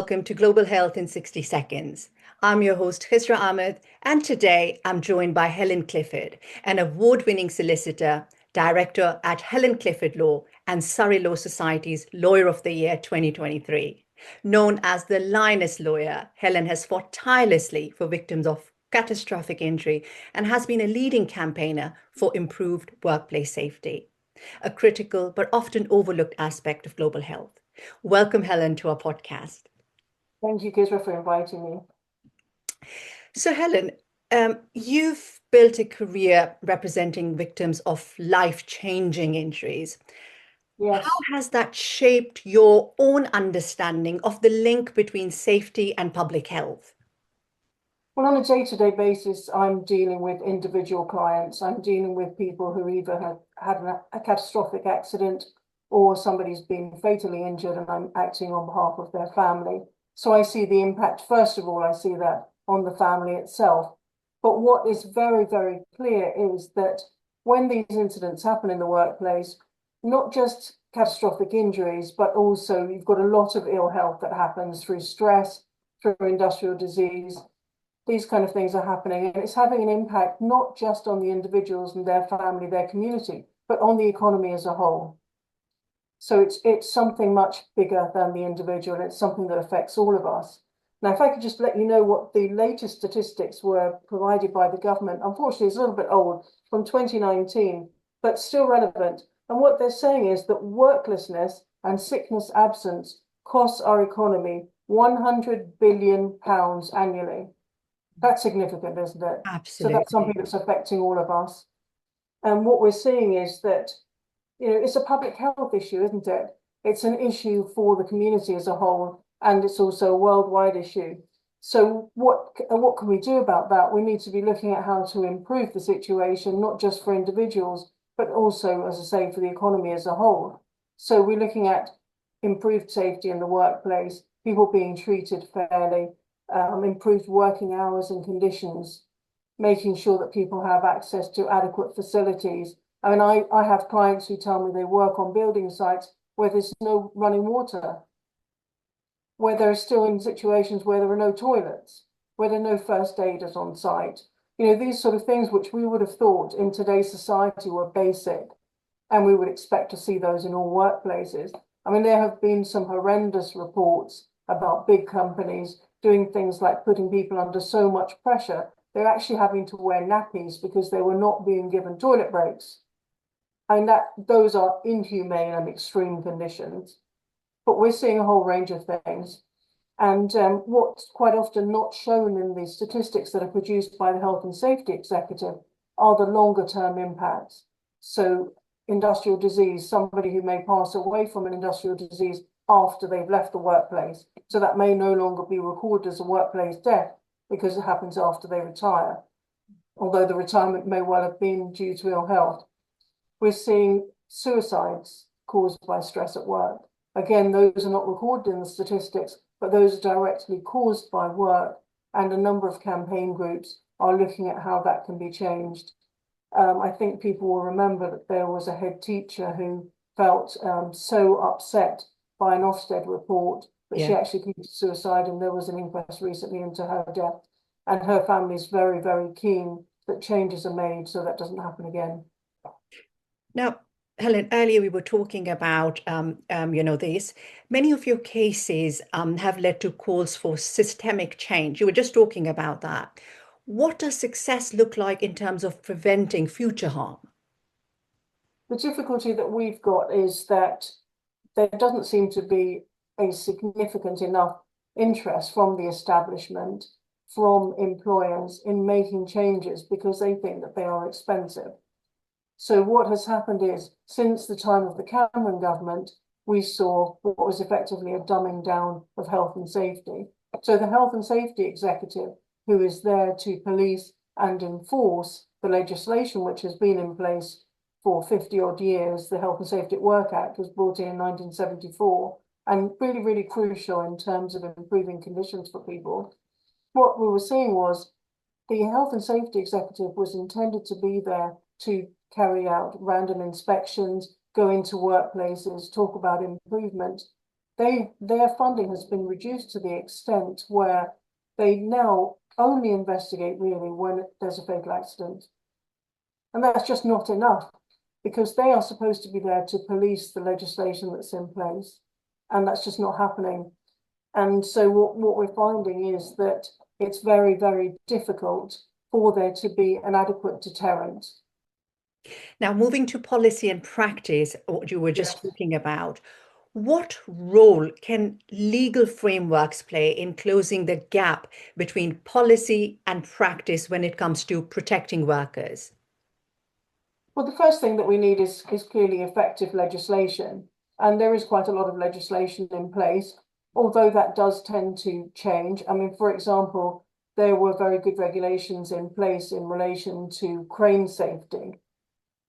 welcome to Global Health in 60 Seconds. I'm your host, Hisra Ahmed, and today I'm joined by Helen Clifford, an award-winning solicitor, director at Helen Clifford Law and Surrey Law Society's Lawyer of the Year 2023. Known as the Lioness Lawyer, Helen has fought tirelessly for victims of catastrophic injury and has been a leading campaigner for improved workplace safety, a critical but often overlooked aspect of global health. Welcome, Helen, to our podcast. Thank you, Kisra, for inviting me. So, Helen, you've built a career representing victims of life-changing injuries. How Yes. has that shaped your own understanding of the link between safety and public health? Well, on a day-to-day basis, I'm dealing with individual clients. I'm dealing with people who either have had a catastrophic accident or somebody's been fatally injured, and I'm acting on behalf of their family. So I see the impact. First of all, I see that on the family itself. But what is very, very clear is that when these incidents happen in the workplace, not just catastrophic injuries, but also you've got a lot of ill health that happens through stress, through industrial disease. These kind of things are happening, and it's having an impact not just on the individuals and their family, their community, but on the economy as a whole. So it's something much bigger than the individual. It's something that affects all of us. Now, if I could just let you know what the latest statistics were provided by the government. Unfortunately, it's a little bit old, from 2019, but still relevant. And what they're saying is that worklessness and sickness absence costs our economy £100 billion annually. That's significant, isn't it? So that's something Absolutely. that's affecting all of us. And what we're seeing is that, it's a public health issue, isn't it? It's an issue for the community as a whole, and it's also a worldwide issue. So what can we do about that? We need to be looking at how to improve the situation, not just for individuals, but also, as I say, for the economy as a whole. So we're looking at improved safety in the workplace, people being treated fairly, improved working hours and conditions, making sure that people have access to adequate facilities. I mean, I have clients who tell me they work on building sites where there's no running water, where they're still in situations where there are no toilets, where there are no first aiders on site. These sort of things which we would have thought in today's society were basic, and we would expect to see those in all workplaces. I mean, there have been some horrendous reports about big companies doing things like putting people under so much pressure, they're actually having to wear nappies because they were not being given toilet breaks. And those are inhumane and extreme conditions. But we're seeing a whole range of things. And what's quite often not shown in the statistics that are produced by the Health and Safety Executive are the longer term impacts. So industrial disease, somebody who may pass away from an industrial disease after they've left the workplace. So that may no longer be recorded as a workplace death because it happens after they retire, although the retirement may well have been due to ill health. We're seeing suicides caused by stress at work. Again, those are not recorded in the statistics, but those are directly caused by work, and a number of campaign groups are looking at how that can be changed. I think people will remember that there was a head teacher who felt so upset by an Ofsted report that she actually committed suicide, and there was an inquest recently into her death. And her family is very, very keen that changes are made so that doesn't happen again. Now, Helen, earlier we were talking about, this. Many of your cases have led to calls for systemic change. You were just talking about that. What does success look like in terms of preventing future harm? The difficulty that we've got is that there doesn't seem to be a significant enough interest from the establishment, from employers in making changes because they think that they are expensive. So what has happened is, since the time of the Cameron government, we saw what was effectively a dumbing down of health and safety. So the Health and Safety Executive, who is there to police and enforce the legislation which has been in place for 50 odd years, the Health and Safety at Work Act was brought in 1974, and really, really crucial in terms of improving conditions for people. What we were seeing was the Health and Safety Executive was intended to be there to carry out random inspections, go into workplaces, talk about improvement. their funding has been reduced to the extent where they now only investigate really when there's a fatal accident. And that's just not enough, because they are supposed to be there to police the legislation that's in place. And that's just not happening. And so what we're finding is that it's very, very difficult for there to be an adequate deterrent. Now, moving to policy and practice, what you were just Yes. talking about, what role can legal frameworks play in closing the gap between policy and practice when it comes to protecting workers? Well, the first thing that we need is clearly effective legislation. And there is quite a lot of legislation in place, although that does tend to change. I mean, for example, there were very good regulations in place in relation to crane safety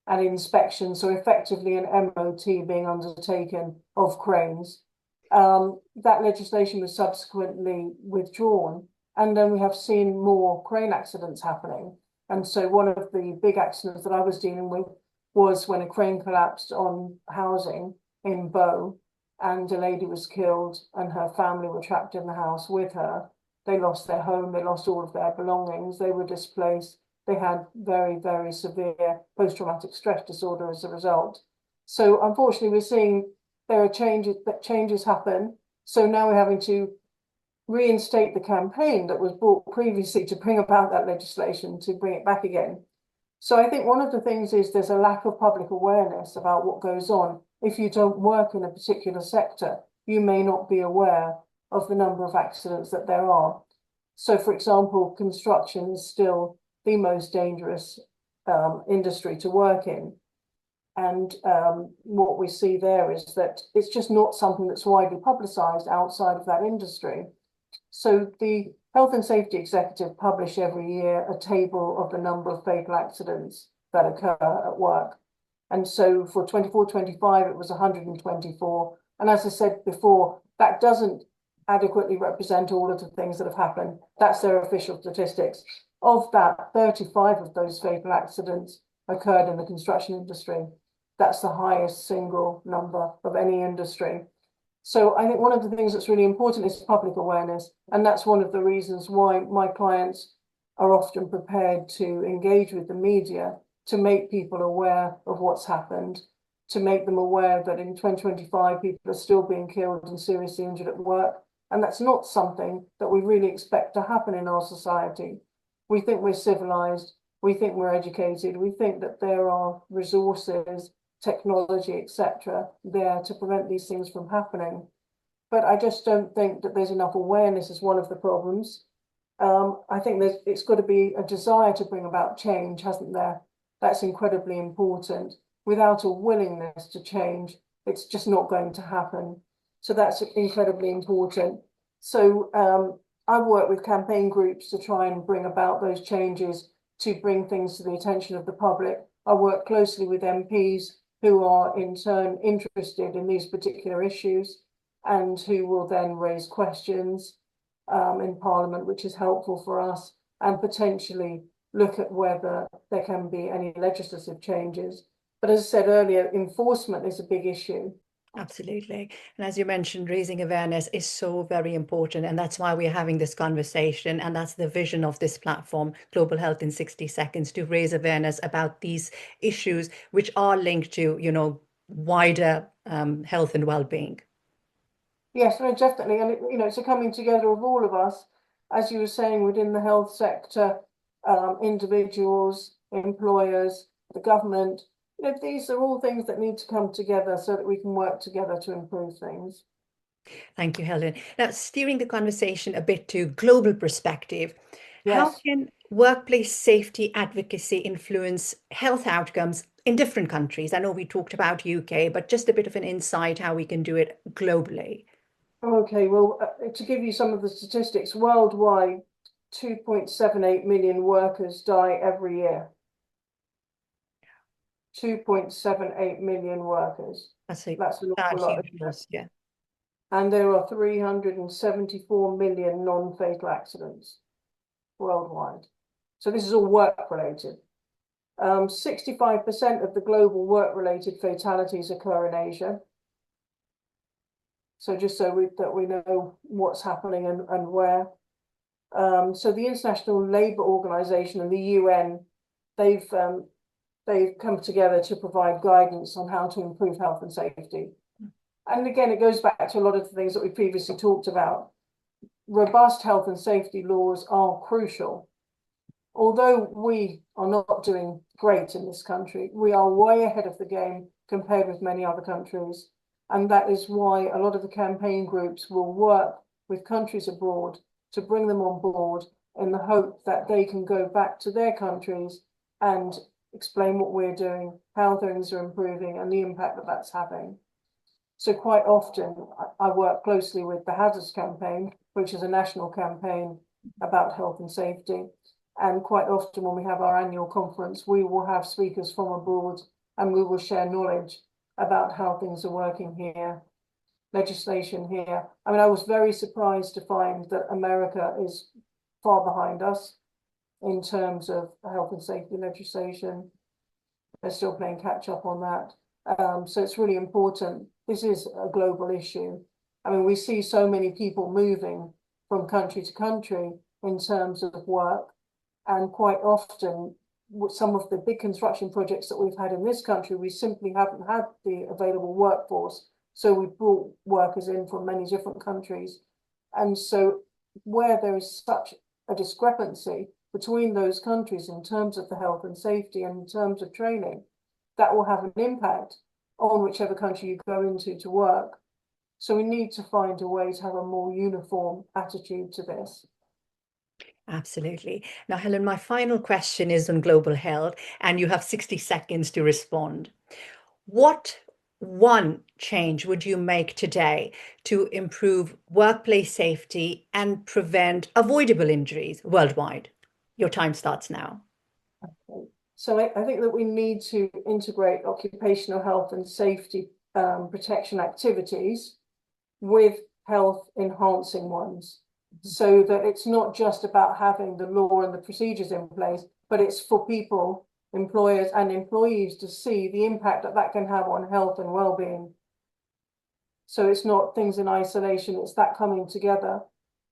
and inspection, so effectively an MOT being undertaken of cranes. That legislation was subsequently withdrawn, and then we have seen more crane accidents happening. And so one of the big accidents that I was dealing with was when a crane collapsed on housing in Bow, and a lady was killed and her family were trapped in the house with her. They lost their home, they lost all of their belongings, they were displaced. They had very, very severe post-traumatic stress disorder as a result. So unfortunately, we're seeing there are changes happen. So now we're having to reinstate the campaign that was brought previously to bring about that legislation, to bring it back again. So I think one of the things is there's a lack of public awareness about what goes on. If you don't work in a particular sector, you may not be aware of the number of accidents that there are. So, for example, construction is still the most dangerous industry to work in. And what we see there is that it's just not something that's widely publicised outside of that industry. So the Health and Safety Executive publish every year a table of the number of fatal accidents that occur at work. And so for 24-25, it was 124. And as I said before, that doesn't adequately represent all of the things that have happened. That's their official statistics. Of that, 35 of those fatal accidents occurred in the construction industry. That's the highest single number of any industry. So I think one of the things that's really important is public awareness. And that's one of the reasons why my clients are often prepared to engage with the media to make people aware of what's happened, to make them aware that in 2025, people are still being killed and seriously injured at work. And that's not something that we really expect to happen in our society. We think we're civilized, we think we're educated, we think that there are resources, technology, etc., there to prevent these things from happening. But I just don't think that there's enough awareness as one of the problems. I think it's got to be a desire to bring about change, hasn't there? That's incredibly important. Without a willingness to change, it's just not going to happen. So that's incredibly important. So I work with campaign groups to try and bring about those changes, to bring things to the attention of the public. I work closely with MPs who are in turn interested in these particular issues and who will then raise questions in Parliament, which is helpful for us, and potentially look at whether there can be any legislative changes. But as I said earlier, enforcement is a big issue. Absolutely. And as you mentioned, raising awareness is so very important. And that's why we're having this conversation. And that's the vision of this platform, Global Health in 60 Seconds, to raise awareness about these issues, which are linked to, wider health and well-being. Yes, no, definitely. And it's a coming together of all of us, as you were saying, within the health sector, individuals, employers, the government. These are all things that need to come together so that we can work together to improve things. Thank you, Helen. Now, steering the conversation a bit to global perspective, how Yes. can workplace safety advocacy influence health outcomes in different countries? I know we talked about UK, but just a bit of an insight how we can do it globally. Okay, well, to give you some of the statistics, worldwide, 2.78 million workers die every year. 2.78 million workers. That's That's an a awful lot. huge loss, yeah. And there are 374 million non-fatal accidents worldwide. So this is all work-related. 65% of the global work-related fatalities occur in Asia. So just that we know what's happening and where. So the International Labour Organization and the UN, they've come together to provide guidance on how to improve health and safety. And again, it goes back to a lot of the things that we previously talked about. Robust health and safety laws are crucial. Although we are not doing great in this country, we are way ahead of the game compared with many other countries. And that is why a lot of the campaign groups will work with countries abroad to bring them on board in the hope that they can go back to their countries and explain what we're doing, how things are improving, and the impact that that's having. So quite often, I work closely with the Hazards Campaign, which is a national campaign about health and safety. And quite often when we have our annual conference, we will have speakers from abroad and we will share knowledge about how things are working here, legislation here. I mean, I was very surprised to find that America is far behind us in terms of health and safety legislation. They're still playing catch up on that. So it's really important. This is a global issue. I mean, we see so many people moving from country to country in terms of work. And quite often, with some of the big construction projects that we've had in this country, we simply haven't had the available workforce. So we brought workers in from many different countries. And so where there is such a discrepancy between those countries in terms of the health and safety and in terms of training, that will have an impact on whichever country you go into to work. So we need to find a way to have a more uniform attitude to this. Absolutely. Now, Helen, my final question is on global health, and you have 60 seconds to respond. What one change would you make today to improve workplace safety and prevent avoidable injuries worldwide? Your time starts now. Okay. So I think that we need to integrate occupational health and safety protection activities with health enhancing ones, so that it's not just about having the law and the procedures in place, but it's for people, employers and employees, to see the impact that that can have on health and well-being. So it's not things in isolation, it's that coming together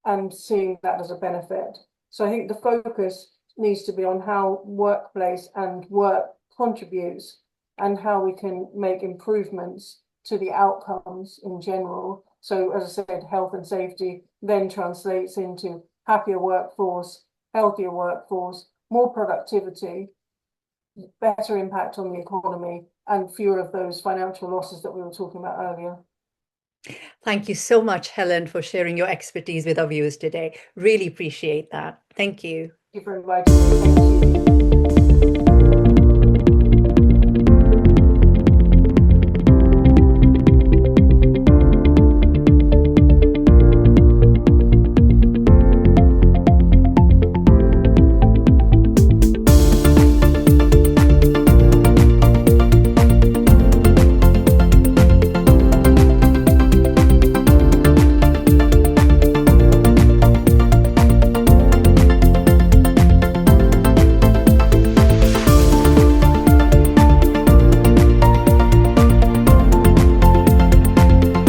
and seeing that as a benefit. So I think the focus needs to be on how workplace and work contributes and how we can make improvements to the outcomes in general. So as I said, health and safety then translates into happier workforce, healthier workforce, more productivity, better impact on the economy, and fewer of those financial losses that we were talking about earlier. Thank you so much, Helen, for sharing your expertise with our viewers today. Really appreciate that. Thank you. Thank you for inviting me. Thank you.